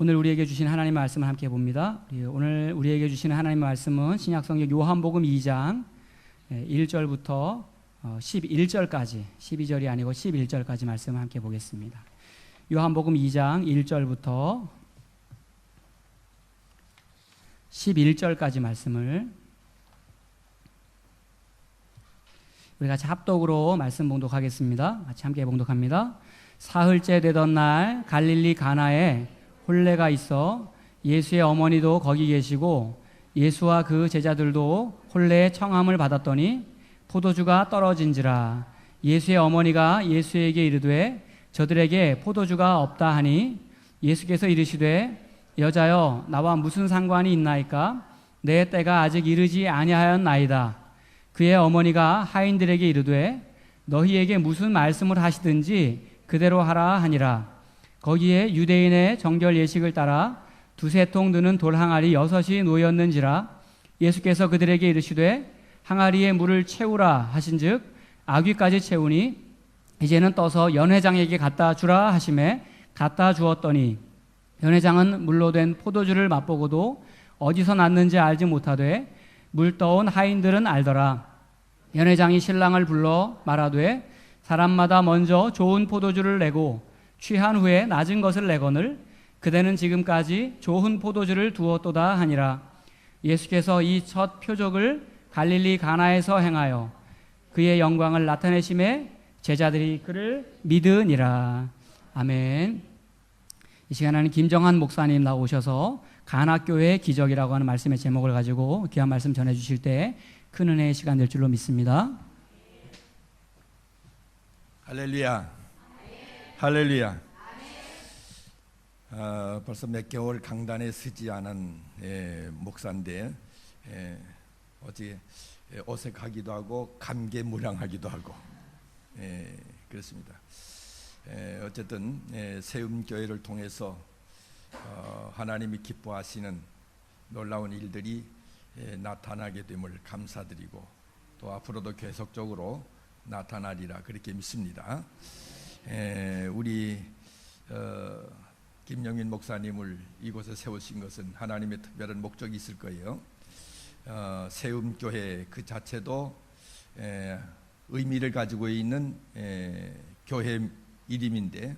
오늘 우리에게 주신 하나님의 말씀을 함께 봅니다. 오늘 우리에게 주시는 하나님의 말씀은 신약성경 요한복음 2장 1절부터 11절까지, 12절이 아니고 11절까지 말씀을 함께 보겠습니다. 요한복음 2장 1절부터 11절까지 말씀을 우리 같이 합독으로 말씀 봉독하겠습니다. 같이 함께 봉독합니다. 사흘째 되던 날 갈릴리 가나에 혼례가 있어 예수의 어머니도 거기 계시고 예수와 그 제자들도 혼례의 청함을 받았더니 포도주가 떨어진지라. 예수의 어머니가 예수에게 이르되 저들에게 포도주가 없다 하니 예수께서 이르시되 여자여 나와 무슨 상관이 있나이까? 내 때가 아직 이르지 아니하였나이다. 그의 어머니가 하인들에게 이르되 너희에게 무슨 말씀을 하시든지 그대로 하라 하니라. 거기에 유대인의 정결 예식을 따라 두세 통 드는 돌 항아리 6이 놓였는지라. 예수께서 그들에게 이르시되 항아리에 물을 채우라 하신즉 아귀까지 채우니 이제는 떠서 연회장에게 갖다 주라 하시매 갖다 주었더니 연회장은 물로 된 포도주를 맛보고도 어디서 났는지 알지 못하되 물 떠온 하인들은 알더라. 연회장이 신랑을 불러 말하되 사람마다 먼저 좋은 포도주를 내고 취한 후에 낮은 것을 내거늘 그대는 지금까지 좋은 포도주를 두었도다 하니라. 예수께서 이 첫 표적을 갈릴리 가나에서 행하여 그의 영광을 나타내심에 제자들이 그를 믿으니라. 아멘. 이 시간에는 김정한 목사님 나오셔서 가나교회의 기적이라고 하는 말씀의 제목을 가지고 귀한 말씀 전해주실 때 큰 은혜의 시간 될 줄로 믿습니다. 할렐루야. 할렐루야. 벌써 몇 개월 강단에 서지 않은 목사인데 어떻게 어색하기도 하고 감개무량하기도 하고 그렇습니다. 어쨌든 세움교회를 통해서 하나님이 기뻐하시는 놀라운 일들이 나타나게 됨을 감사드리고 또 앞으로도 계속적으로 나타나리라 그렇게 믿습니다. 우리 김영인 목사님을 이곳에 세우신 것은 하나님의 특별한 목적이 있을 거예요. 세움교회 그 자체도 의미를 가지고 있는 교회 이름인데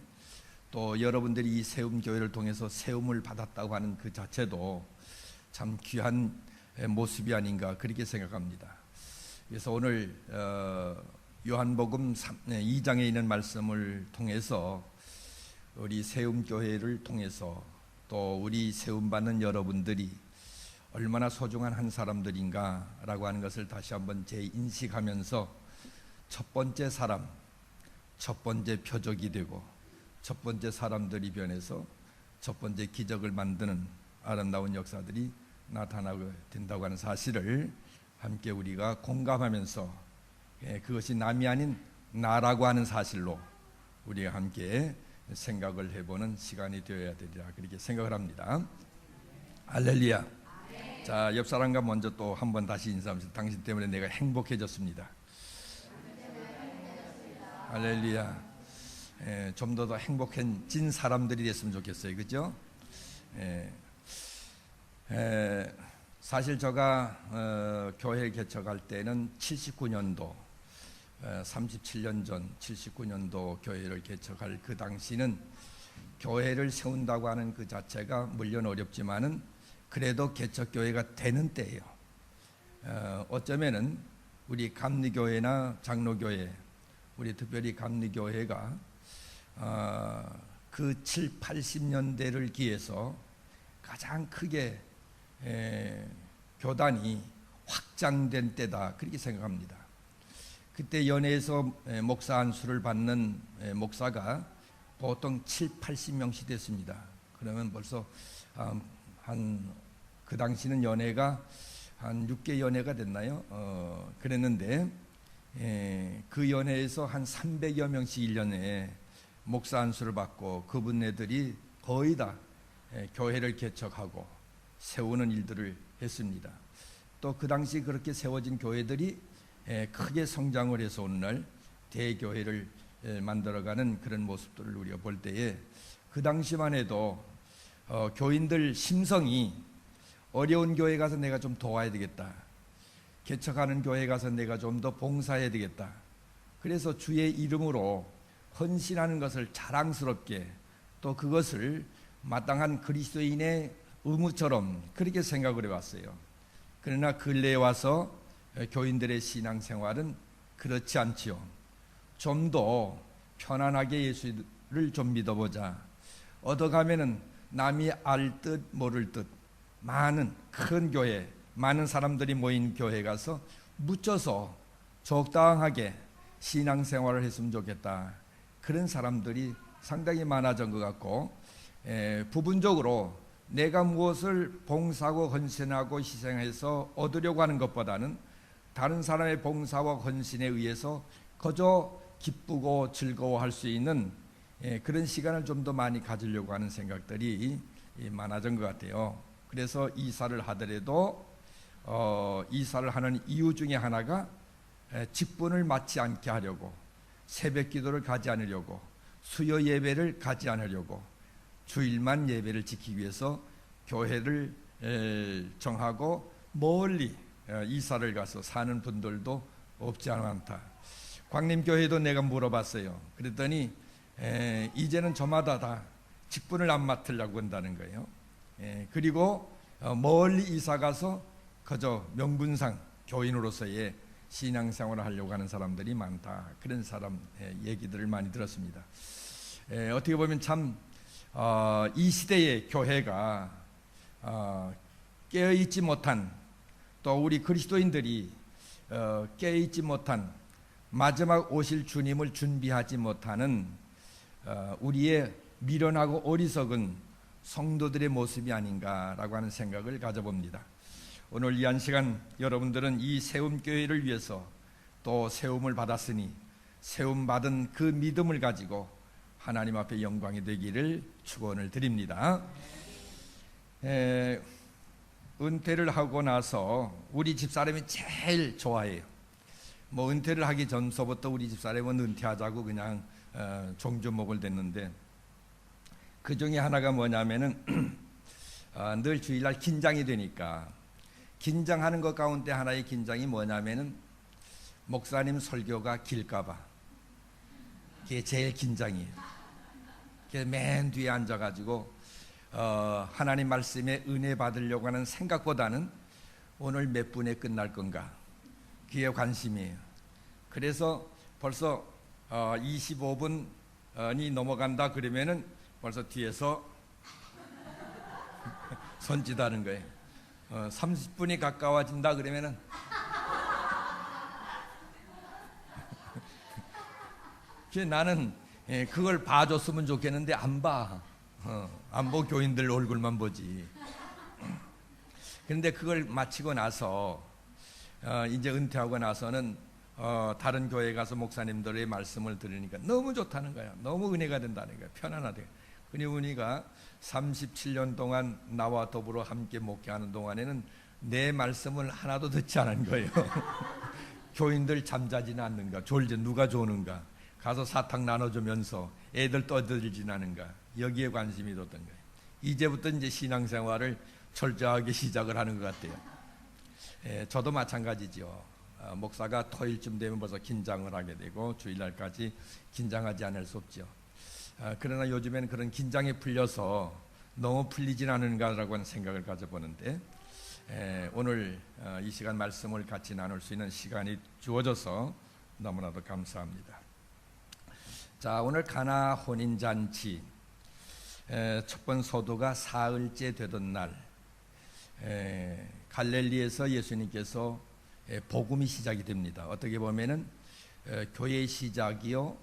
또 여러분들이 이 세움교회를 통해서 세움을 받았다고 하는 그 자체도 참 귀한 모습이 아닌가 그렇게 생각합니다. 그래서 오늘 요한복음 2장에 있는 말씀을 통해서 우리 세움교회를 통해서 또 우리 세움받는 여러분들이 얼마나 소중한 한 사람들인가라고 하는 것을 다시 한번 재인식하면서 첫 번째 사람, 첫 번째 표적이 되고 첫 번째 사람들이 변해서 첫 번째 기적을 만드는 아름다운 역사들이 나타나게 된다고 하는 사실을 함께 우리가 공감하면서 그것이 남이 아닌 나라고 하는 사실로 우리가 함께 생각을 해보는 시간이 되어야 되리라 그렇게 생각을 합니다. 할렐루야. 자, 옆 사람과 먼저 또 한 번 다시 인사하면서 당신 때문에 내가 행복해졌습니다. 할렐루야. 좀 더 행복해진 사람들이 됐으면 좋겠어요. 그죠? 사실 제가 교회 개척할 때는 79년도 37년 전 79년도 교회를 개척할 그 당시는 교회를 세운다고 하는 그 자체가 물론 어렵지만은 그래도 개척교회가 되는 때예요. 어쩌면은 우리 감리교회나 장로교회, 우리 특별히 감리교회가 그 7, 80년대를 기해서 가장 크게 교단이 확장된 때다 그렇게 생각합니다. 그때 연회에서 목사 안수를 받는 목사가 보통 7, 80명씩 됐습니다. 그러면 벌써 그 당시는 연회가 한 6개 연회가 됐나요? 그랬는데 그 연회에서 한 300여 명씩 1년에 목사 안수를 받고 그분네들이 거의 다 교회를 개척하고 세우는 일들을 했습니다. 또 그 당시 그렇게 세워진 교회들이 크게 성장을 해서 오늘날 대교회를 만들어가는 그런 모습들을 우리가 볼 때에 그 당시만 해도 교인들 심성이 어려운 교회 가서 내가 좀 도와야 되겠다. 개척하는 교회 가서 내가 좀 더 봉사해야 되겠다. 그래서 주의 이름으로 헌신하는 것을 자랑스럽게 또 그것을 마땅한 그리스도인의 의무처럼 그렇게 생각을 해왔어요. 그러나 근래에 와서 교인들의 신앙생활은 그렇지 않지요. 좀 더 편안하게 예수를 좀 믿어보자. 얻어가면은 남이 알 듯 모를 듯 많은 큰 교회, 많은 사람들이 모인 교회 가서 묻혀서 적당하게 신앙생활을 했으면 좋겠다. 그런 사람들이 상당히 많아진 것 같고, 부분적으로 내가 무엇을 봉사하고 헌신하고 희생해서 얻으려고 하는 것보다는 다른 사람의 봉사와 헌신에 의해서 그저 기쁘고 즐거워할 수 있는 그런 시간을 좀 더 많이 가지려고 하는 생각들이 많아진 것 같아요. 그래서 이사를 하더라도 이사를 하는 이유 중에 하나가 직분을 맡지 않게 하려고, 새벽 기도를 가지 않으려고, 수요 예배를 가지 않으려고, 주일만 예배를 지키기 위해서 교회를 정하고 멀리 이사를 가서 사는 분들도 없지 않다. 광림교회도 내가 물어봤어요. 그랬더니 이제는 저마다 다 직분을 안 맡으려고 한다는 거예요. 그리고 멀리 이사 가서 그저 명분상 교인으로서의 신앙생활을 하려고 하는 사람들이 많다. 그런 사람 얘기들을 많이 들었습니다. 어떻게 보면 참 이 시대의 교회가 깨어있지 못한, 또 우리 그리스도인들이 깨어있지 못한, 마지막 오실 주님을 준비하지 못하는 우리의 미련하고 어리석은 성도들의 모습이 아닌가라고 하는 생각을 가져봅니다. 오늘 이 한 시간 여러분들은 이 세움교회를 위해서 또 세움을 받았으니 세움받은 그 믿음을 가지고 하나님 앞에 영광이 되기를 축원을 드립니다. 은퇴를 하고 나서 우리 집사람이 제일 좋아해요. 뭐 은퇴를 하기 전서부터 우리 집사람은 은퇴하자고 그냥 종주목을 댔는데, 그 중에 하나가 뭐냐면은 늘 주일날 긴장이 되니까, 긴장하는 것 가운데 하나의 긴장이 뭐냐면은 목사님 설교가 길까봐, 그게 제일 긴장이에요. 그래서 맨 뒤에 앉아가지고 하나님 말씀에 은혜 받으려고 하는 생각보다는 오늘 몇 분에 끝날 건가, 그게 관심이에요. 그래서 벌써 25분이 넘어간다 그러면은 벌써 뒤에서 손짓하는 거예요. 30분이 가까워진다 그러면은 나는 그걸 봐줬으면 좋겠는데 안 봐. 안 보고 교인들 얼굴만 보지. 그런데 그걸 마치고 나서 이제 은퇴하고 나서는 다른 교회에 가서 목사님들의 말씀을 들으니까 너무 좋다는 거야. 너무 은혜가 된다는 거야. 편안하대. 그러니까 37년 동안 나와 더불어 함께 목회하는 동안에는 내 말씀을 하나도 듣지 않은 거예요. 교인들 잠자지는 않는가, 졸지 누가 조는가, 가서 사탕 나눠주면서 애들 떠들지는 않은가, 여기에 관심이 뒀던 거예요. 이제부터 이제 신앙생활을 철저하게 시작을 하는 것 같아요. 저도 마찬가지죠. 목사가 토요일쯤 되면 벌써 긴장을 하게 되고 주일날까지 긴장하지 않을 수 없죠. 그러나 요즘에는 그런 긴장이 풀려서 너무 풀리진 않은가라고 하는 생각을 가져보는데, 오늘 이 시간 말씀을 같이 나눌 수 있는 시간이 주어져서 너무나도 감사합니다. 자, 오늘 가나 혼인잔치 첫 번 소도가 사흘째 되던 날, 갈릴리에서 예수님께서 복음이 시작이 됩니다. 어떻게 보면은 교회의 시작이요,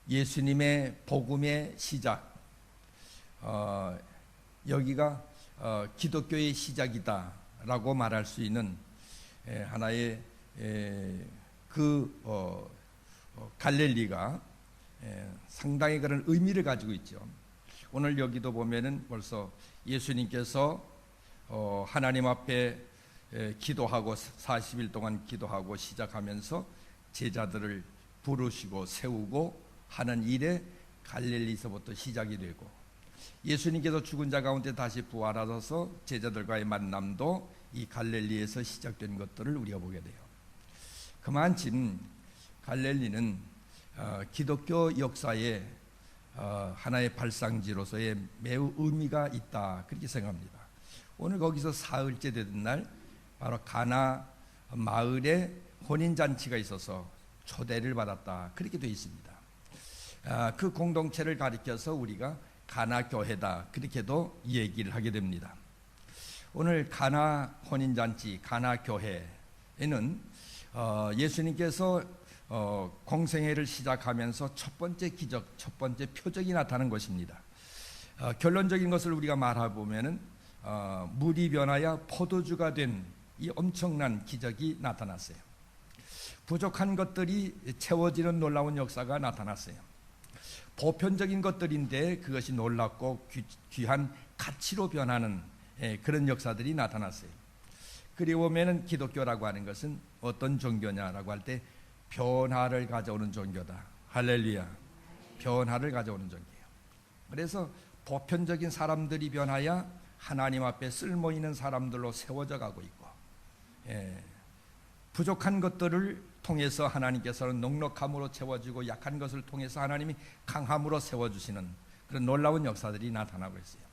예수님의 복음의 시작, 여기가 기독교의 시작이다라고 말할 수 있는 하나의 갈릴리가 상당히 그런 의미를 가지고 있죠. 오늘 여기도 보면은 벌써 예수님께서 하나님 앞에 기도하고 40일 동안 기도하고 시작하면서 제자들을 부르시고 세우고 하는 일에 갈릴리에서부터 시작이 되고, 예수님께서 죽은 자 가운데 다시 부활하셔서 제자들과의 만남도 이 갈릴리에서 시작된 것들을 우리가 보게 돼요. 그만큼 갈릴리는 기독교 역사의 하나의 발상지로서의 매우 의미가 있다, 그렇게 생각합니다. 오늘 거기서 사흘째 되던 날 바로 가나 마을에 혼인잔치가 있어서 초대를 받았다, 그렇게 되어 있습니다. 그 공동체를 가리켜서 우리가 가나 교회다, 그렇게도 얘기를 하게 됩니다. 오늘 가나 혼인잔치, 가나 교회에는 예수님께서 공생애를 시작하면서 첫 번째 기적, 첫 번째 표적이 나타난 것입니다. 결론적인 것을 우리가 말해보면은 물이 변하여 포도주가 된 이 엄청난 기적이 나타났어요. 부족한 것들이 채워지는 놀라운 역사가 나타났어요. 보편적인 것들인데 그것이 놀랍고 귀한 가치로 변하는 그런 역사들이 나타났어요. 그리고 보면은 기독교라고 하는 것은 어떤 종교냐라고 할 때 변화를 가져오는 종교다. 할렐루야. 변화를 가져오는 종교예요. 그래서 보편적인 사람들이 변하여 하나님 앞에 쓸모 있는 사람들로 세워져 가고 있고, 부족한 것들을 통해서 하나님께서는 넉넉함으로 채워주고, 약한 것을 통해서 하나님이 강함으로 세워주시는 그런 놀라운 역사들이 나타나고 있어요.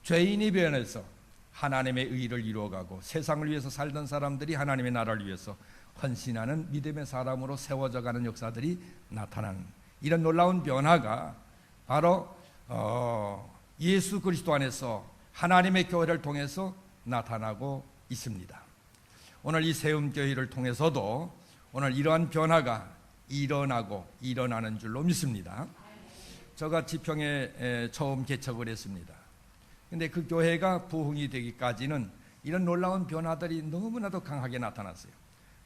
죄인이 변해서 하나님의 의를 이루어가고, 세상을 위해서 살던 사람들이 하나님의 나라를 위해서 헌신하는 믿음의 사람으로 세워져가는 역사들이 나타나는 이런 놀라운 변화가 바로 예수 그리스도 안에서 하나님의 교회를 통해서 나타나고 있습니다. 오늘 이 세움교회를 통해서도 오늘 이러한 변화가 일어나고 일어나는 줄로 믿습니다. 제가 지평에 처음 개척을 했습니다. 근데 그 교회가 부흥이 되기까지는 이런 놀라운 변화들이 너무나도 강하게 나타났어요.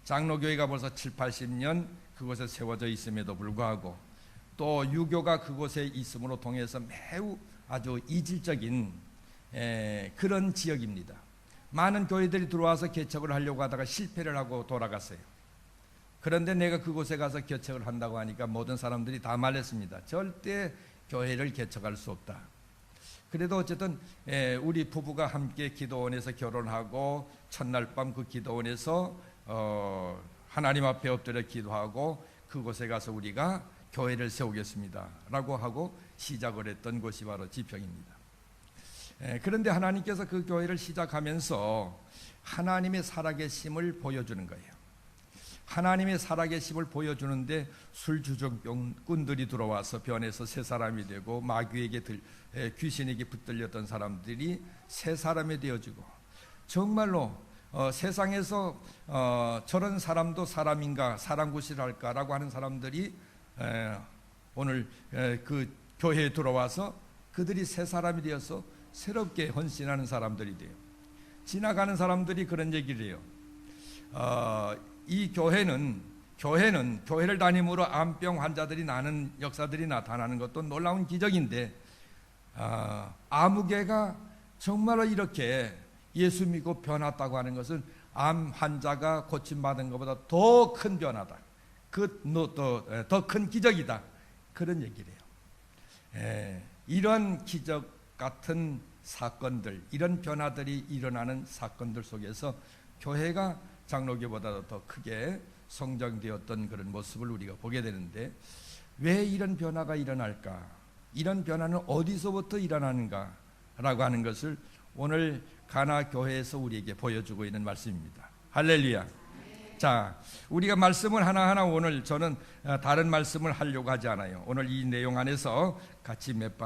장로교회가 벌써 7, 80년 그곳에 세워져 있음에도 불구하고, 또 유교가 그곳에 있음으로 통해서 매우 아주 이질적인 그런 지역입니다. 많은 교회들이 들어와서 개척을 하려고 하다가 실패를 하고 돌아갔어요. 그런데 내가 그곳에 가서 개척을 한다고 하니까 모든 사람들이 다 말했습니다. 절대 교회를 개척할 수 없다. 그래도 어쨌든 우리 부부가 함께 기도원에서 결혼하고 첫날 밤 그 기도원에서 하나님 앞에 엎드려 기도하고 그곳에 가서 우리가 교회를 세우겠습니다 라고 하고 시작을 했던 곳이 바로 지평입니다. 그런데 하나님께서 그 교회를 시작하면서 하나님의 살아계심을 보여주는 거예요. 하나님의 살아계심을 보여주는데 술주정꾼들이 들어와서 변해서 새 사람이 되고, 마귀에게 귀신에게 붙들렸던 사람들이 새 사람이 되어지고, 정말로 세상에서 저런 사람도 사람인가, 사람구실할까라고 하는 사람들이 오늘 그 교회에 들어와서 그들이 새 사람이 되어서 새롭게 헌신하는 사람들이 돼요. 지나가는 사람들이 그런 얘기를 해요. 이 교회를 다님으로 암병 환자들이 나는 역사들이 나타나는 것도 놀라운 기적인데, 아무개가 정말로 이렇게 예수 믿고 변했다고 하는 것은 암 환자가 고침받은 것보다 더 큰 변화다, 더 큰 기적이다, 그런 얘기를 해요. 이런 기적 같은 사건들, 이런 변화들이 일어나는 사건들 속에서 교회가 장로교보다도 더 크게 성장되었던 그런 모습을 우리가 보게 되는데, 왜 이런 변화가 일어날까? 이런 변화는 어디서부터 일어나는가? 라고 하는 것을 오늘 가나 교회에서 우리에게 보여주고 있는 말씀입니다. 할렐루야. 자, 우리가 말씀을 하나하나 오늘 저는 다른 말씀을 하려고 하지 않아요. 오늘 이 내용 안에서 같이 몇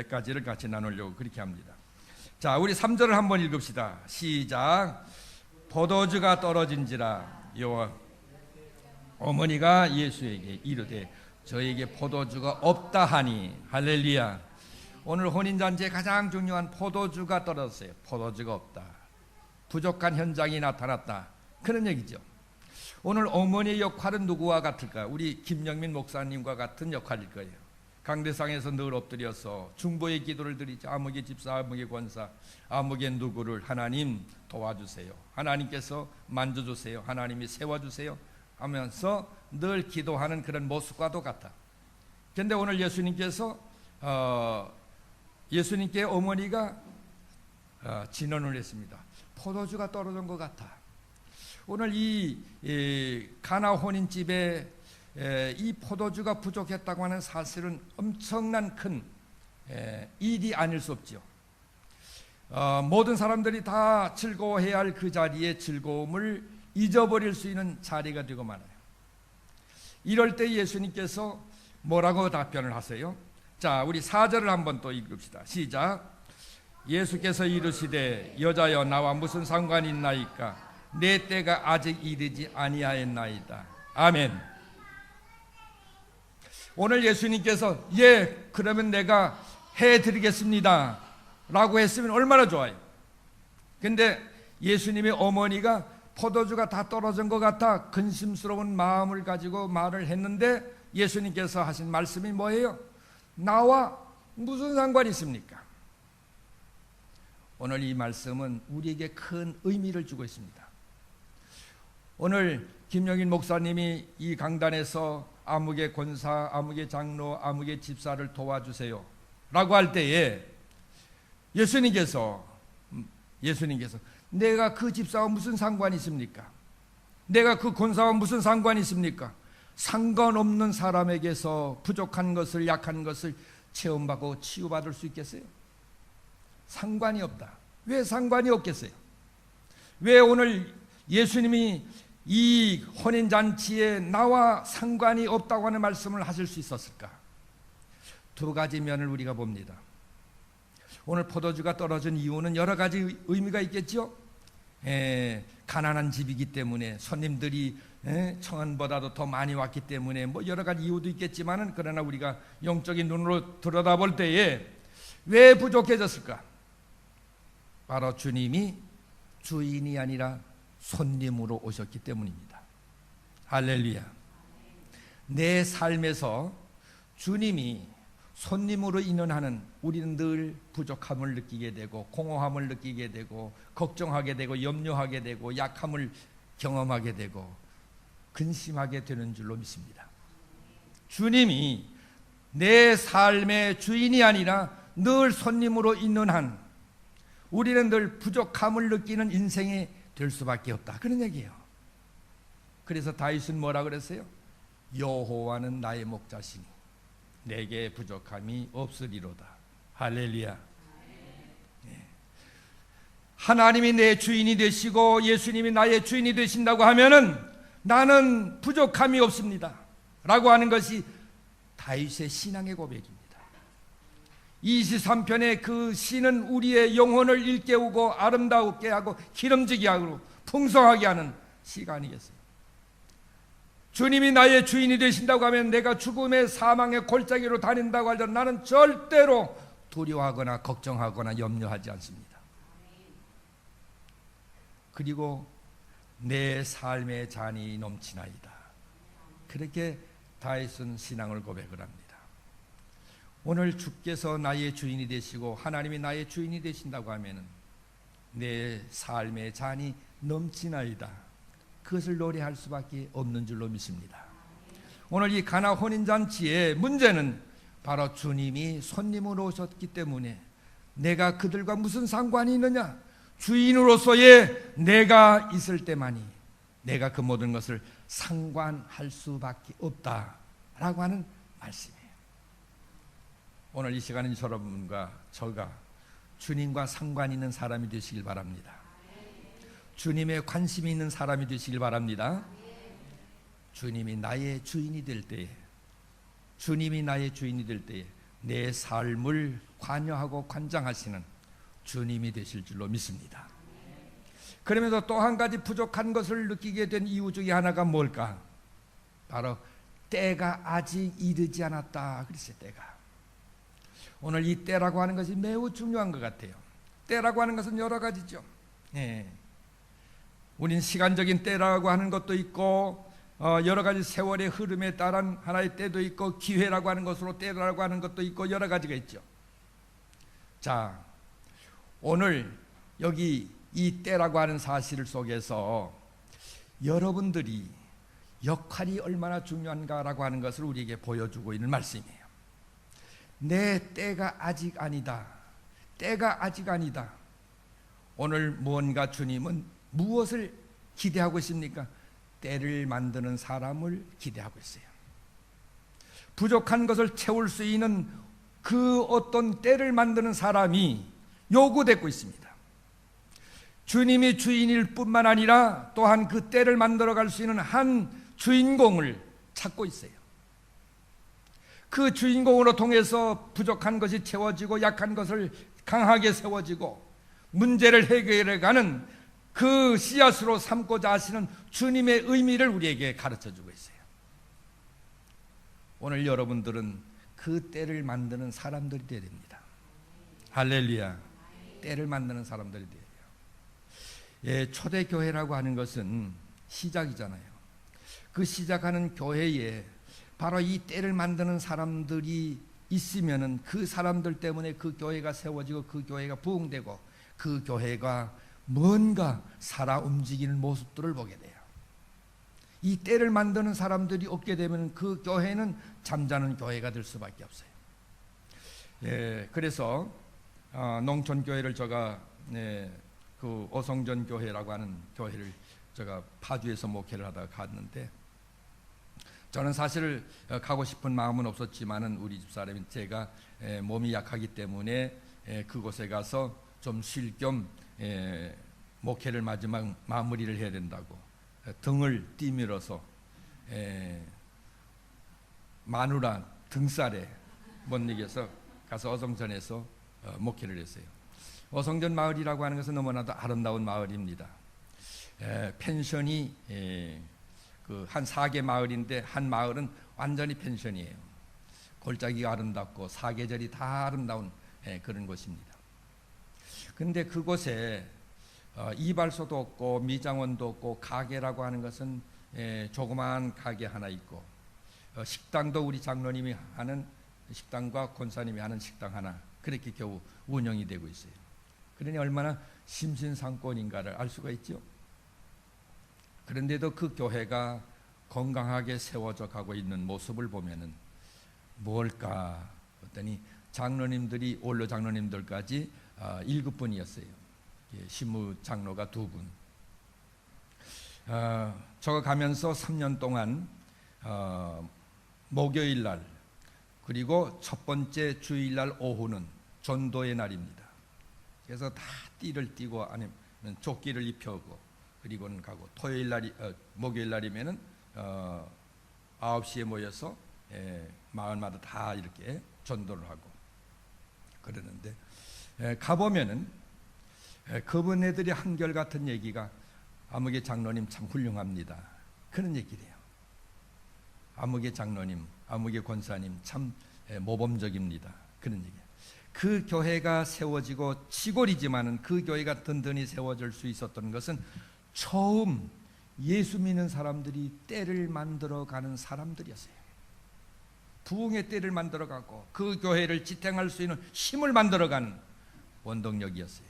가지를 같이 나누려고 그렇게 합니다. 자, 우리 3절을 한번 읽읍시다. 시작. 포도주가 떨어진지라 어머니가 예수에게 이르되 저에게 포도주가 없다 하니. 할렐루야. 오늘 혼인잔치에 가장 중요한 포도주가 떨어졌어요. 포도주가 없다, 부족한 현장이 나타났다, 그런 얘기죠. 오늘 어머니의 역할은 누구와 같을까? 우리 김영민 목사님과 같은 역할일 거예요. 강대상에서 늘 엎드려서 중보의 기도를 드리죠. 아무개 집사, 아무개 권사, 아무개 누구를 하나님 도와주세요, 하나님께서 만져주세요, 하나님이 세워주세요 하면서 늘 기도하는 그런 모습과도 같아. 그런데 오늘 예수님께 어머니가 진언을 했습니다. 포도주가 떨어진 것 같아. 오늘 이 가나 혼인집에 이 포도주가 부족했다고 하는 사실은 엄청난 큰 일이 아닐 수 없죠. 모든 사람들이 다 즐거워해야 할 그 자리에 즐거움을 잊어버릴 수 있는 자리가 되고 말아요. 이럴 때 예수님께서 뭐라고 답변을 하세요? 자, 우리 4절을 한번 또 읽읍시다. 시작. 예수께서 이르시되 여자여 나와 무슨 상관이 있나이까? 내 때가 아직 이르지 아니하였나이다. 아멘. 오늘 예수님께서 그러면 내가 해드리겠습니다 라고 했으면 얼마나 좋아요. 근데 예수님의 어머니가 포도주가 다 떨어진 것 같아 근심스러운 마음을 가지고 말을 했는데 예수님께서 하신 말씀이 뭐예요? 나와 무슨 상관이 있습니까? 오늘 이 말씀은 우리에게 큰 의미를 주고 있습니다. 오늘 김영인 목사님이 이 강단에서 아무개 권사, 아무개 장로, 아무개 집사를 도와주세요 라고 할 때에 예수님께서 내가 그 집사와 무슨 상관이 있습니까? 내가 그 권사와 무슨 상관이 있습니까? 상관없는 사람에게서 부족한 것을, 약한 것을 체험받고 치유받을 수 있겠어요? 상관이 없다. 왜 상관이 없겠어요? 왜 오늘 예수님이 이 혼인잔치에 나와 상관이 없다고 하는 말씀을 하실 수 있었을까? 두 가지 면을 우리가 봅니다. 오늘 포도주가 떨어진 이유는 여러 가지 의미가 있겠죠. 가난한 집이기 때문에, 손님들이 청원보다도 더 많이 왔기 때문에 뭐 여러 가지 이유도 있겠지만은, 그러나 우리가 영적인 눈으로 들여다볼 때에 왜 부족해졌을까? 바로 주님이 주인이 아니라 손님으로 오셨기 때문입니다. 할렐루야. 내 삶에서 주님이 손님으로 인원하는 우리는 늘 부족함을 느끼게 되고, 공허함을 느끼게 되고, 걱정하게 되고, 염려하게 되고, 약함을 경험하게 되고, 근심하게 되는 줄로 믿습니다. 주님이 내 삶의 주인이 아니라 늘 손님으로 인원한, 우리는 늘 부족함을 느끼는 인생이 될 수밖에 없다, 그런 얘기예요. 그래서 다윗은 뭐라 그랬어요? 여호와는 나의 목자시니 내게 부족함이 없으리로다. 할렐루야. 하나님이 내 주인이 되시고 예수님이 나의 주인이 되신다고 하면은 나는 부족함이 없습니다 라고 하는 것이 다윗의 신앙의 고백입니다. 23편의 그 시는 우리의 영혼을 일깨우고 아름다우게 하고 기름지게 하고 풍성하게 하는 시가 아니겠어요? 주님이 나의 주인이 되신다고 하면 내가 죽음의 사망의 골짜기로 다닌다고 하더라도 나는 절대로 두려워하거나 걱정하거나 염려하지 않습니다. 그리고 내 삶의 잔이 넘치나이다. 그렇게 다윗은 신앙을 고백을 합니다. 오늘 주께서 나의 주인이 되시고 하나님이 나의 주인이 되신다고 하면은 내 삶의 잔이 넘치나이다. 그것을 노래할 수밖에 없는 줄로 믿습니다. 오늘 이 가나 혼인잔치의 문제는 바로 주님이 손님으로 오셨기 때문에 내가 그들과 무슨 상관이 있느냐? 주인으로서의 내가 있을 때만이 내가 그 모든 것을 상관할 수밖에 없다라고 하는 말씀이에요. 오늘 이 시간은 여러분과 저가 주님과 상관 있는 사람이 되시길 바랍니다. 주님의 관심이 있는 사람이 되시길 바랍니다. 주님이 나의 주인이 될 때에, 주님이 나의 주인이 될 때에 내 삶을 관여하고 관장하시는 주님이 되실 줄로 믿습니다. 그러면서 또 한 가지 부족한 것을 느끼게 된 이유 중에 하나가 뭘까? 바로 때가 아직 이르지 않았다 그랬어요. 때가. 오늘 이 때라고 하는 것이 매우 중요한 것 같아요. 때라고 하는 것은 여러 가지죠. 우린 시간적인 때라고 하는 것도 있고, 여러 가지 세월의 흐름에 따른 하나의 때도 있고, 기회라고 하는 것으로 때라고 하는 것도 있고, 여러 가지가 있죠. 자, 오늘 여기 이 때라고 하는 사실 속에서 여러분들이 역할이 얼마나 중요한가라고 하는 것을 우리에게 보여주고 있는 말씀이에요. 내 때가 아직 아니다. 때가 아직 아니다. 오늘 무언가 주님은 무엇을 기대하고 있습니까? 때를 만드는 사람을 기대하고 있어요. 부족한 것을 채울 수 있는 그 어떤 때를 만드는 사람이 요구되고 있습니다. 주님이 주인일 뿐만 아니라 또한 그 때를 만들어갈 수 있는 한 주인공을 찾고 있어요. 그 주인공으로 통해서 부족한 것이 채워지고 약한 것을 강하게 세워지고 문제를 해결해가는 그 씨앗으로 삼고자 하시는 주님의 의미를 우리에게 가르쳐주고 있어요. 오늘 여러분들은 그 때를 만드는 사람들이 되어야 됩니다. 할렐루야. 때를 만드는 사람들이 되어야 돼요. 예, 초대교회라고 하는 것은 시작이잖아요. 그 시작하는 교회에 바로 이 때를 만드는 사람들이 있으면은 그 사람들 때문에 그 교회가 세워지고 그 교회가 부흥되고 그 교회가 뭔가 살아 움직이는 모습들을 보게 돼요. 이 때를 만드는 사람들이 없게 되면 그 교회는 잠자는 교회가 될 수밖에 없어요. 예, 그래서 농촌 교회를 제가 그 오성전 교회라고 하는 교회를 제가 파주에서 목회를 하다가 갔는데, 저는 사실 가고 싶은 마음은 없었지만은 우리 집사람이 제가 몸이 약하기 때문에 그곳에 가서 좀 쉴 겸 목회를 마지막 마무리를 해야 된다고 등을 뛰밀어서 마누라 등살에 못 이겨서 가서 어성전에서 목회를 했어요. 어성전 마을이라고 하는 것은 너무나도 아름다운 마을입니다. 펜션이 그 한 4개 마을인데 한 마을은 완전히 펜션이에요. 골짜기가 아름답고 사계절이 다 아름다운 그런 곳입니다. 그런데 그곳에 이발소도 없고 미장원도 없고 가게라고 하는 것은 조그마한 가게 하나 있고 식당도 우리 장로님이 하는 식당과 권사님이 하는 식당 하나, 그렇게 겨우 운영이 되고 있어요. 그러니 얼마나 심신상권인가를 알 수가 있죠. 그런데도 그 교회가 건강하게 세워져 가고 있는 모습을 보면은 뭘까 했더니 장로님들이 원로 장로님들까지 7분이었어요. 신무 장로가 2분. 저가 가면서 3년 동안 목요일 날 그리고 첫 번째 주일 날 오후는 전도의 날입니다. 그래서 다 띠를 띠고 아니면 조끼를 입혀오고 그리고는 가고, 토요일 날이 목요일 날이면은 9시에 모여서 마을마다 다 이렇게 전도를 하고 그러는데, 가보면은 그분네들이 한결같은 얘기가 아무개 장로님 참 훌륭합니다, 그런 얘기를 해요. 아무개 장로님, 아무개 권사님 참 모범적입니다, 그런 얘기예요. 그 교회가 세워지고 시골이지만은 그 교회가 든든히 세워질 수 있었던 것은 처음 예수 믿는 사람들이 때를 만들어가는 사람들이었어요. 부흥의 때를 만들어가고 그 교회를 지탱할 수 있는 힘을 만들어가는 원동력이었어요.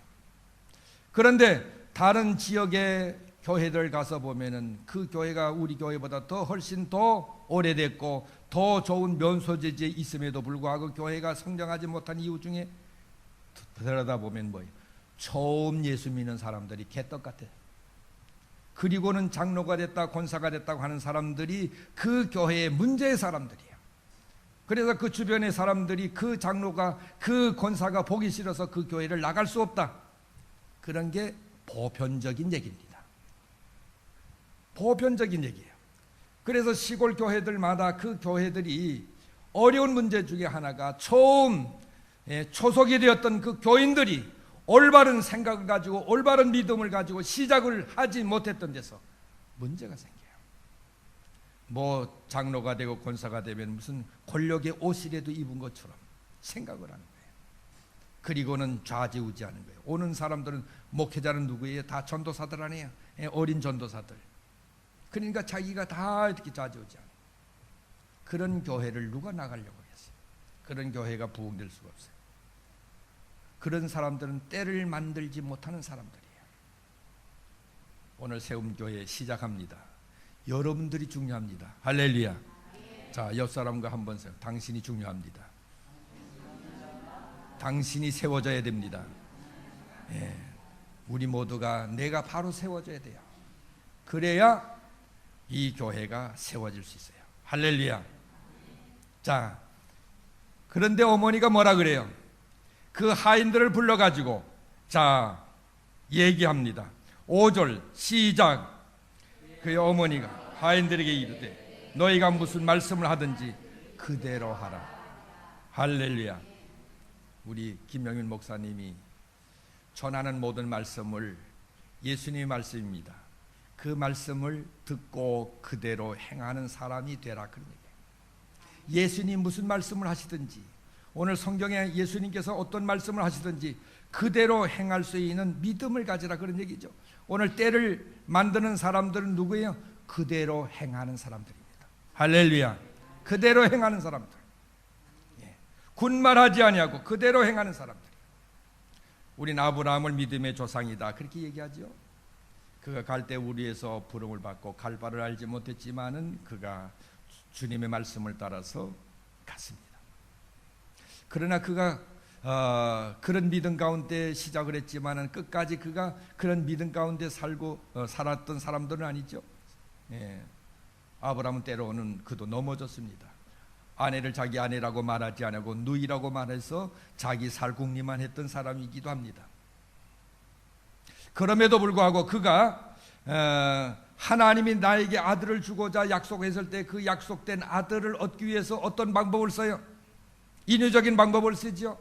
그런데 다른 지역의 교회들 가서 보면은 그 교회가 우리 교회보다 더 훨씬 더 오래됐고 더 좋은 면소재지에 있음에도 불구하고 교회가 성장하지 못한 이유 중에 들여다보면 뭐예요? 처음 예수 믿는 사람들이 개떡 같아요. 그리고는 장로가 됐다 권사가 됐다고 하는 사람들이 그 교회의 문제의 사람들이에요. 그래서 그 주변의 사람들이 그 장로가 그 권사가 보기 싫어서 그 교회를 나갈 수 없다, 그런 게 보편적인 얘기입니다. 보편적인 얘기예요. 그래서 시골 교회들마다 그 교회들이 어려운 문제 중에 하나가 처음 초속이 되었던 그 교인들이 올바른 생각을 가지고 올바른 믿음을 가지고 시작을 하지 못했던 데서 문제가 생겨요. 뭐 장로가 되고 권사가 되면 무슨 권력의 옷이라도 입은 것처럼 생각을 하는 거예요. 그리고는 좌지우지하는 거예요. 오는 사람들은 목회자는 누구예요? 다 전도사들 아니에요? 어린 전도사들. 그러니까 자기가 다 이렇게 좌지우지하는 그런 교회를 누가 나가려고 했어요? 그런 교회가 부흥될 수가 없어요. 그런 사람들은 때를 만들지 못하는 사람들이에요. 오늘 세움교회 시작합니다. 여러분들이 중요합니다. 할렐루야. 자, 옆 사람과 한번 세요. 당신이 중요합니다. 당신이 세워져야 됩니다. 예, 우리 모두가 내가 바로 세워져야 돼요. 그래야 이 교회가 세워질 수 있어요. 할렐루야. 자, 그런데 어머니가 뭐라 그래요? 그 하인들을 불러가지고 자 얘기합니다. 5절 시작. 그의 어머니가 하인들에게 이르되 너희가 무슨 말씀을 하든지 그대로 하라. 할렐루야. 우리 김영윤 목사님이 전하는 모든 말씀을 예수님의 말씀입니다. 그 말씀을 듣고 그대로 행하는 사람이 되라 그런 얘기예요. 예수님 무슨 말씀을 하시든지 오늘 성경에 예수님께서 어떤 말씀을 하시든지 그대로 행할 수 있는 믿음을 가지라 그런 얘기죠. 오늘 때를 만드는 사람들은 누구예요? 그대로 행하는 사람들입니다. 할렐루야. 그대로 행하는 사람들. 군말하지 아니하고 그대로 행하는 사람들. 우린 아브라함을 믿음의 조상이다 그렇게 얘기하죠. 그가 갈대 우리에서 부름을 받고 갈 바를 알지 못했지만은 그가 주님의 말씀을 따라서 갔습니다. 그러나 그가 그런 믿음 가운데 시작을 했지만은 끝까지 그가 그런 믿음 가운데 살았던 사람들은 아니죠. 예. 아브라함은 때로는 그도 넘어졌습니다. 아내를 자기 아내라고 말하지 않고 누이라고 말해서 자기 살궁리만 했던 사람이기도 합니다. 그럼에도 불구하고 그가 하나님이 나에게 아들을 주고자 약속했을 때 그 약속된 아들을 얻기 위해서 어떤 방법을 써요? 인위적인 방법을 쓰죠.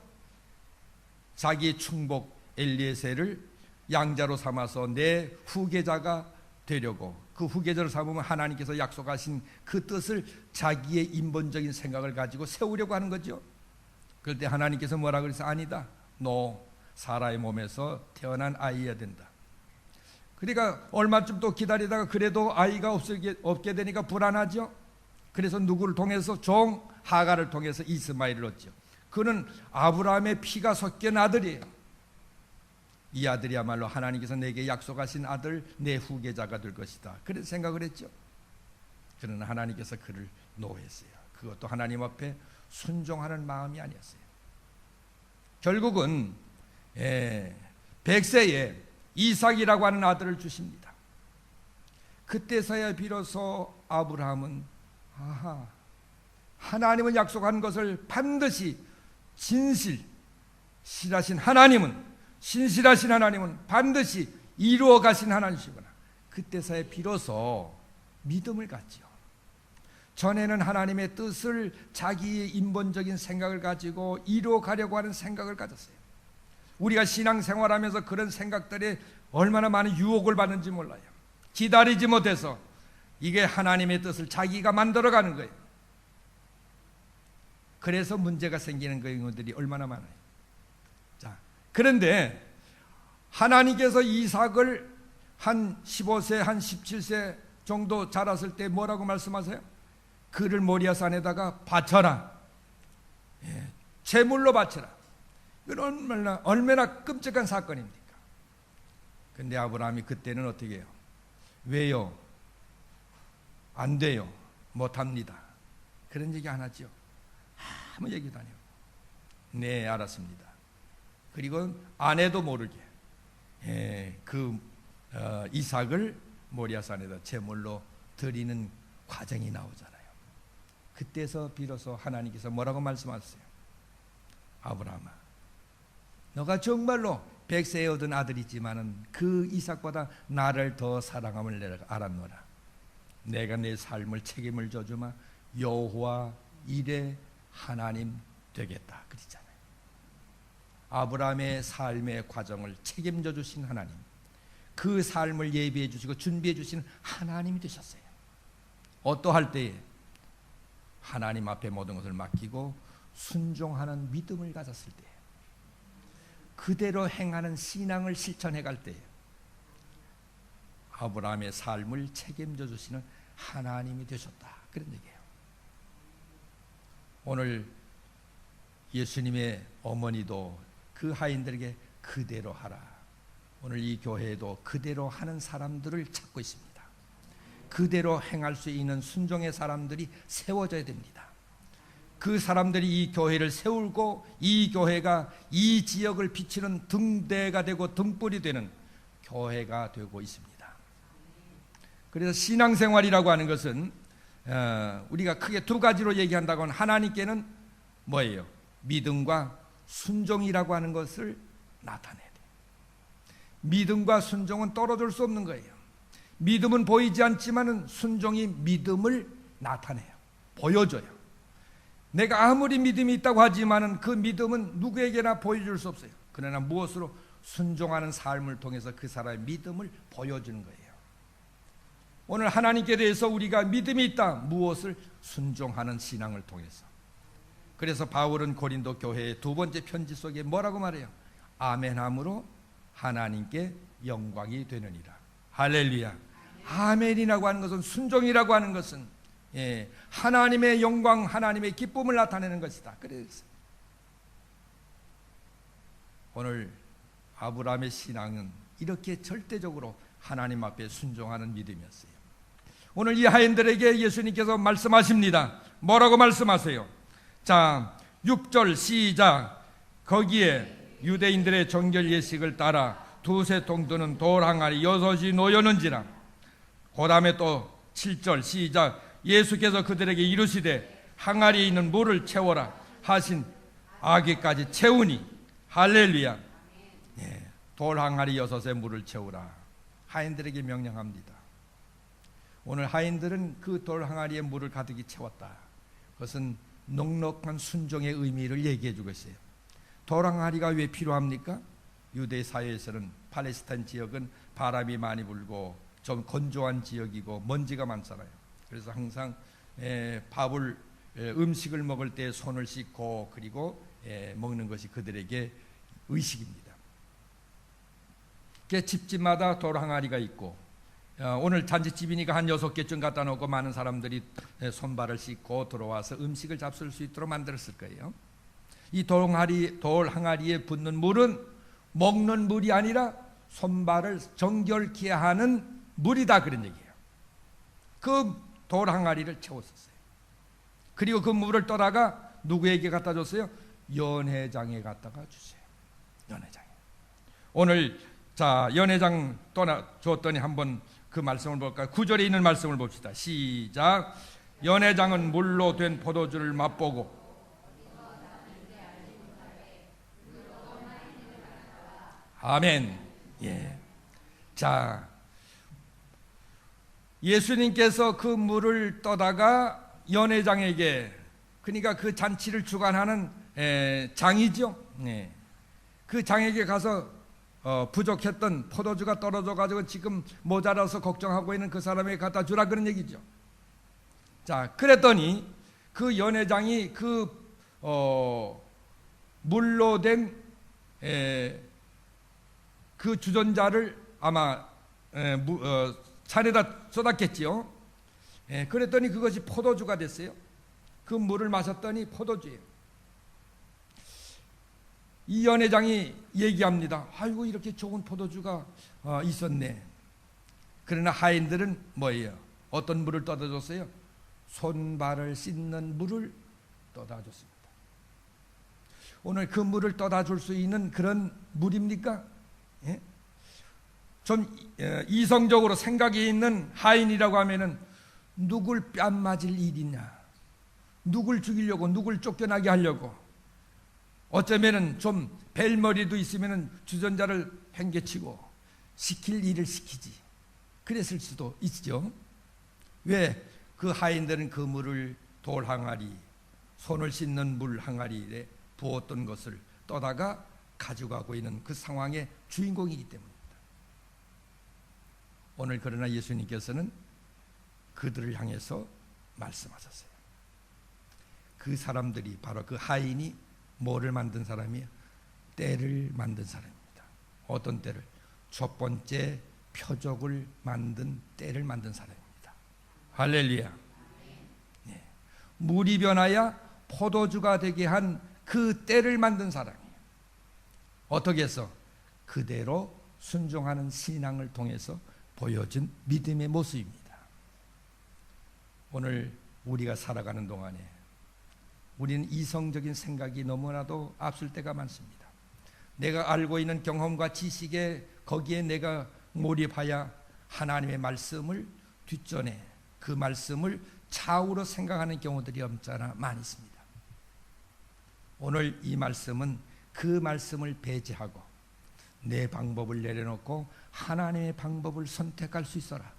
자기의 충복 엘리에셀을 양자로 삼아서 내 후계자가 되려고 그 후계자를 삼으면 하나님께서 약속하신 그 뜻을 자기의 인본적인 생각을 가지고 세우려고 하는 거죠. 그럴 때 하나님께서 뭐라 그래서 아니다. 너 사라의 몸에서 태어난 아이여야 된다. 그러니까 얼마쯤 또 기다리다가 그래도 아이가 없게 되니까 불안하죠. 그래서 누구를 통해서 종 하가를 통해서 이스마엘을 얻죠. 그는 아브라함의 피가 섞인 아들이에요. 이 아들이야말로 하나님께서 내게 약속하신 아들 내 후계자가 될 것이다 그런 생각을 했죠. 그러나 하나님께서 그를 노했어요. 그것도 하나님 앞에 순종하는 마음이 아니었어요. 결국은 100세에 이삭이라고 하는 아들을 주십니다. 그때서야 비로소 아브라함은 하나님은 약속한 것을 반드시 신실하신 하나님은 반드시 이루어 가신 하나님이시구나. 그때서야 비로소 믿음을 갖지요. 전에는 하나님의 뜻을 자기의 인본적인 생각을 가지고 이루어 가려고 하는 생각을 가졌어요. 우리가 신앙생활하면서 그런 생각들이 얼마나 많은 유혹을 받는지 몰라요. 기다리지 못해서 이게 하나님의 뜻을 자기가 만들어가는 거예요. 그래서 문제가 생기는 경우들이 얼마나 많아요. 자, 그런데 하나님께서 이삭을 한 15세, 한 17세 정도 자랐을 때 뭐라고 말씀하세요? 그를 모리아산에다가 바쳐라. 제물로 바쳐라. 이건 얼마나 끔찍한 사건입니까? 근데 아브라함이 그때는 어떻게 해요? 왜요? 안 돼요. 못합니다. 그런 얘기 안 하죠. 아무 얘기도 안 해요. 네, 알았습니다. 그리고 아내도 모르게 이삭을 모리아산에다 제물로 드리는 과정이 나오잖아요. 그때서 비로소 하나님께서 뭐라고 말씀하셨어요? 아브라함아, 너가 정말로 100세에 얻은 아들이지만은 그 이삭보다 나를 더 사랑함을 내가 알았노라. 내가 내 삶을 책임을 져주마 여호와 이레 하나님 되겠다 그랬잖아요. 아브라함의 삶의 과정을 책임져 주신 하나님, 그 삶을 예비해 주시고 준비해 주신 하나님이 되셨어요. 어떠할 때에 하나님 앞에 모든 것을 맡기고 순종하는 믿음을 가졌을 때, 그대로 행하는 신앙을 실천해 갈 때 아브라함의 삶을 책임져 주시는 하나님이 되셨다 그런 얘기예요. 오늘 예수님의 어머니도 그 하인들에게 그대로 하라. 오늘 이 교회에도 그대로 하는 사람들을 찾고 있습니다. 그대로 행할 수 있는 순종의 사람들이 세워져야 됩니다. 그 사람들이 이 교회를 세우고 이 교회가 이 지역을 비치는 등대가 되고 등불이 되는 교회가 되고 있습니다. 그래서 신앙생활이라고 하는 것은 우리가 크게 두 가지로 얘기한다고 하면, 하나님께는 뭐예요? 믿음과 순종이라고 하는 것을 나타내야 돼요. 믿음과 순종은 떨어질 수 없는 거예요. 믿음은 보이지 않지만은 순종이 믿음을 나타내요. 보여줘요. 내가 아무리 믿음이 있다고 하지만은 그 믿음은 누구에게나 보여줄 수 없어요. 그러나 무엇으로? 순종하는 삶을 통해서 그 사람의 믿음을 보여주는 거예요. 오늘 하나님께 대해서 우리가 믿음이 있다. 무엇을? 순종하는 신앙을 통해서. 그래서 바울은 고린도 교회의 두 번째 편지 속에 뭐라고 말해요? 아멘함으로 하나님께 영광이 되느니라. 할렐루야. 아멘이라고 하는 것은, 순종이라고 하는 것은 하나님의 영광, 하나님의 기쁨을 나타내는 것이다. 그래서 오늘 아브라함의 신앙은 이렇게 절대적으로 하나님 앞에 순종하는 믿음이었어요. 오늘 이 하인들에게 예수님께서 말씀하십니다. 뭐라고 말씀하세요? 자, 6절 시작. 거기에 유대인들의 정결 예식을 따라 두세 통 드는 돌 항아리 6이 놓였는지라. 그 다음에 또 7절 시작. 예수께서 그들에게 이르시되 항아리에 있는 물을 채워라 하신 아기까지 채우니. 할렐루야. 돌 항아리 6에 물을 채우라. 하인들에게 명령합니다. 오늘 하인들은 그 돌 항아리에 물을 가득히 채웠다. 그것은 넉넉한 순종의 의미를 얘기해 주고 있어요. 돌 항아리가 왜 필요합니까? 유대 사회에서는, 팔레스타인 지역은 바람이 많이 불고 좀 건조한 지역이고 먼지가 많잖아요. 그래서 항상 음식을 먹을 때 손을 씻고 그리고 먹는 것이 그들에게 의식입니다. 집집마다 돌 항아리가 있고, 오늘 잔치집이니까 한 6개쯤 갖다 놓고 많은 사람들이 손발을 씻고 들어와서 음식을 잡술 수 있도록 만들었을 거예요. 이 돌 항아리에 붓는 물은 먹는 물이 아니라 손발을 정결케 하는 물이다, 그런 얘기예요. 그 돌 항아리를 채웠었어요. 그리고 그 물을 떠다가 누구에게 갖다 줬어요? 연회장에 갖다가 주세요. 연회장에. 오늘 자, 연회장 줬더니 한번 그 말씀을 볼까요? 9절에 있는 말씀을 봅시다. 시작. 연회장은 물로 된 포도주를 맛보고 아멘. 예. 자, 예수님께서 그 물을 떠다가 연회장에게, 그러니까 그 잔치를 주관하는 장이죠. 네. 그 장에게 가서 부족했던 포도주가 떨어져가지고 지금 모자라서 걱정하고 있는 그 사람에게 갖다 주라, 그런 얘기죠. 자, 그랬더니 그 연회장이 그 물로 된 그 주전자를 아마 잔에다 쏟았겠지요. 그랬더니 그것이 포도주가 됐어요. 그 물을 마셨더니 포도주예요. 이 연회장이 얘기합니다. 아이고, 이렇게 좋은 포도주가 있었네. 그러나 하인들은 뭐예요? 어떤 물을 떠다 줬어요? 손발을 씻는 물을 떠다 줬습니다. 오늘 그 물을 떠다 줄 수 있는 그런 물입니까? 예? 좀 이성적으로 생각이 있는 하인이라고 하면은 누굴 뺨 맞을 일이냐, 누굴 죽이려고, 누굴 쫓겨나게 하려고, 어쩌면은 좀 벨머리도 있으면은 주전자를 팽개치고 시킬 일을 시키지, 그랬을 수도 있죠. 왜? 그 하인들은 그 물을 돌 항아리, 손을 씻는 물 항아리에 부었던 것을 떠다가 가져가고 있는 그 상황의 주인공이기 때문입니다. 오늘 그러나 예수님께서는 그들을 향해서 말씀하셨어요. 그 사람들이, 바로 그 하인이 뭐를 만든 사람이에요? 때를 만든 사람입니다. 어떤 때를? 첫 번째 표적을 만든 때를 만든 사람입니다. 할렐루야. 네. 물이 변하여 포도주가 되게 한 그 때를 만든 사람이에요. 어떻게 해서? 그대로 순종하는 신앙을 통해서 보여준 믿음의 모습입니다. 오늘 우리가 살아가는 동안에 우리는 이성적인 생각이 너무나도 앞설 때가 많습니다. 내가 알고 있는 경험과 지식에 거기에 내가 몰입하여 하나님의 말씀을 뒷전에 그 말씀을 좌우로 생각하는 경우들이 없잖아 많이 있습니다. 오늘 이 말씀은 그 말씀을 배제하고 내 방법을 내려놓고 하나님의 방법을 선택할 수 있어라.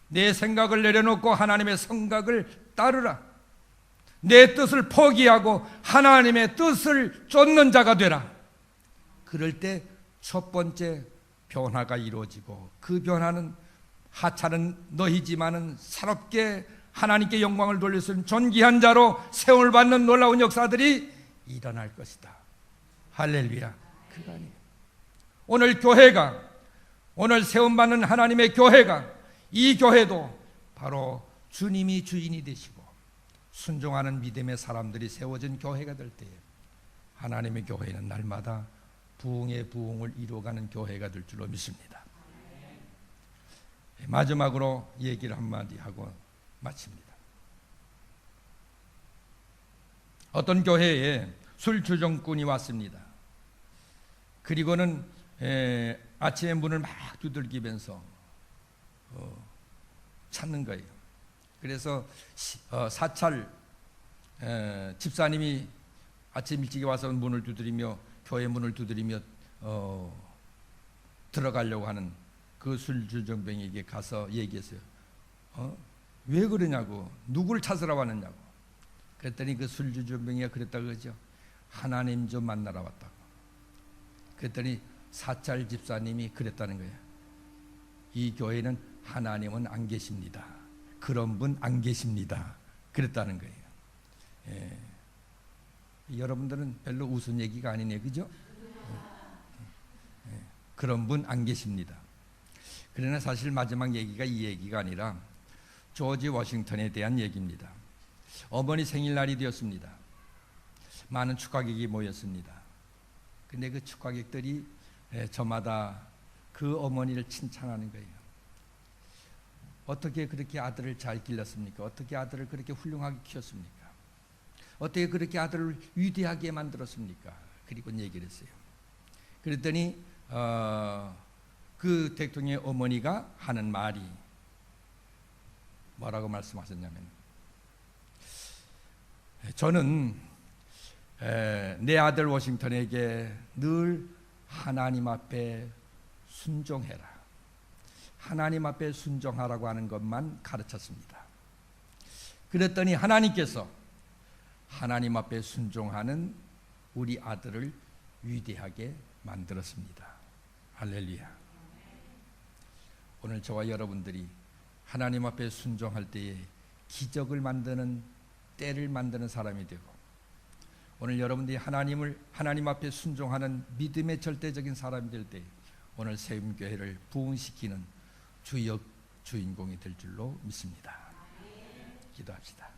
내 생각을 내려놓고 하나님의 생각을 따르라. 내 뜻을 포기하고 하나님의 뜻을 쫓는 자가 되라. 그럴 때 첫 번째 변화가 이루어지고 그 변화는 하찮은 너희지만은 새롭게 하나님께 영광을 돌릴 수 있는 존귀한 자로 세움을 받는 놀라운 역사들이 일어날 것이다. 할렐루야. 그거 아니에요. 오늘 교회가, 오늘 세움받는 하나님의 교회가, 이 교회도 바로 주님이 주인이 되시고 순종하는 믿음의 사람들이 세워진 교회가 될 때에 하나님의 교회는 날마다 부흥의 부흥을 이루어가는 교회가 될 줄로 믿습니다. 마지막으로 얘기를 한마디 하고 마칩니다. 어떤 교회에 술주정꾼이 왔습니다. 그리고는 아침에 문을 막 두들기면서 찾는 거예요. 그래서 사찰 집사님이 아침 일찍 와서 문을 두드리며 교회 문을 두드리며 들어가려고 하는 그 술주정뱅이에게 가서 얘기했어요. 왜 그러냐고, 누굴 찾으러 왔느냐고. 그랬더니 그 술주정뱅이가 그랬다고 그러죠. 하나님 좀 만나러 왔다고. 그랬더니 사찰 집사님이 그랬다는 거예요. 이 교회는 하나님은 안 계십니다. 그런 분 안 계십니다. 그랬다는 거예요. 예. 여러분들은 별로 웃은 얘기가 아니네, 그죠? 예. 그런 분 안 계십니다. 그러나 사실 마지막 얘기가 이 얘기가 아니라 조지 워싱턴에 대한 얘기입니다. 어머니 생일날이 되었습니다. 많은 축하객이 모였습니다. 근데 그 축하객들이 저마다 그 어머니를 칭찬하는 거예요. 어떻게 그렇게 아들을 잘 길렀습니까? 어떻게 아들을 그렇게 훌륭하게 키웠습니까? 어떻게 그렇게 아들을 위대하게 만들었습니까? 그리고 얘기를 했어요. 그랬더니 그 대통령의 어머니가 하는 말이 뭐라고 말씀하셨냐면, 저는 내 아들 워싱턴에게 늘 하나님 앞에 순종해라, 하나님 앞에 순종하라고 하는 것만 가르쳤습니다. 그랬더니 하나님께서 하나님 앞에 순종하는 우리 아들을 위대하게 만들었습니다. 할렐루야. 오늘 저와 여러분들이 하나님 앞에 순종할 때에 기적을 만드는, 때를 만드는 사람이 되고, 오늘 여러분들이 하나님 앞에 순종하는 믿음의 절대적인 사람이 될 때 오늘 세움교회를 부흥시키는 주역 주인공이 될 줄로 믿습니다. 기도합시다.